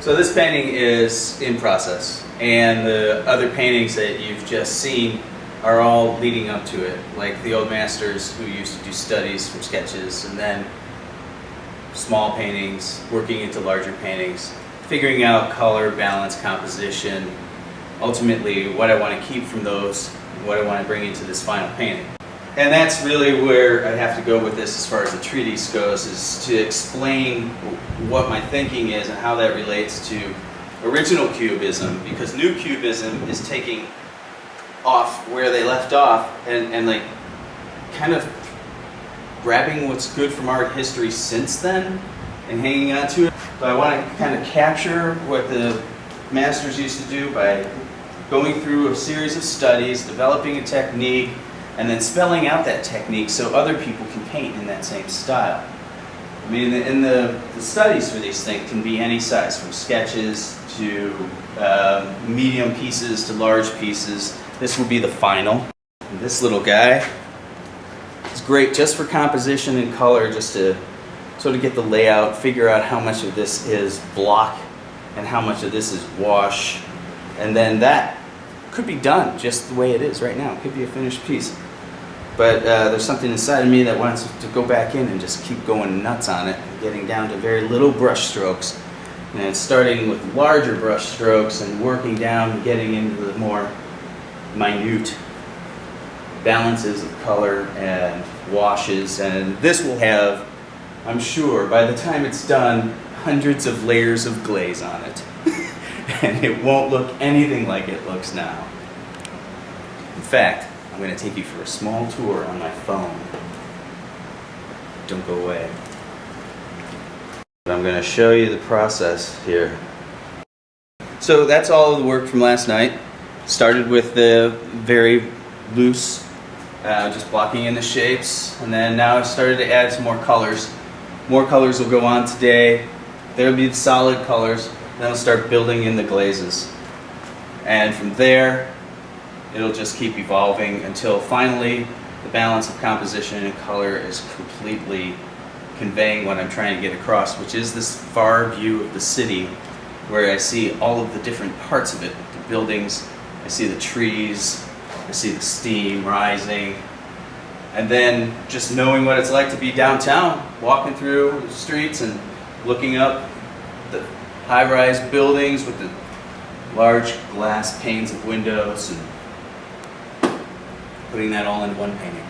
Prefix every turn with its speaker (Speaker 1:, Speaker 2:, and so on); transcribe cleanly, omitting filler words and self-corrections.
Speaker 1: So this painting is in process, and the other paintings that you've just seen are all leading up to it, like the old masters who used to do studies from sketches and then small paintings, working into larger paintings, figuring out color, balance, composition, ultimately what I want to keep from those, what I want to bring into this final painting. And that's really where I have to go with this as far as the treatise goes, is to explain what my thinking is and how that relates to original Cubism, because new Cubism is taking off where they left off and like kind of grabbing what's good from art history since then and hanging on to it. So I want to kind of capture what the masters used to do by going through a series of studies, developing a technique, and then spelling out that technique so other people can paint in that same style. I mean, the studies for these things can be any size, from sketches to medium pieces to large pieces. This will be the final. And this little guy is great just for composition and color, just to sort of get the layout, figure out how much of this is block and how much of this is wash. And then that could be done just the way it is right now. It could be a finished piece. But there's something inside of me that wants to go back in and just keep going nuts on it, getting down to very little brush strokes. And starting with larger brush strokes and working down and getting into the more minute balances of color and washes. And this will have, I'm sure, by the time it's done, hundreds of layers of glaze on it. And it won't look anything like it looks now. In fact, I'm going to take you for a small tour on my phone. Don't go away. But I'm going to show you the process here. So that's all of the work from last night. Started with the very loose, just blocking in the shapes, and then now I started to add some more colors. More colors will go on today. There'll be the solid colors. Then I'll start building in the glazes. And from there, it'll just keep evolving until finally the balance of composition and color is completely conveying what I'm trying to get across, which is this far view of the city where I see all of the different parts of it. The buildings, I see the trees, I see the steam rising, and then just knowing what it's like to be downtown, walking through the streets and looking up the high-rise buildings with the large glass panes of windows and putting that all in one painting.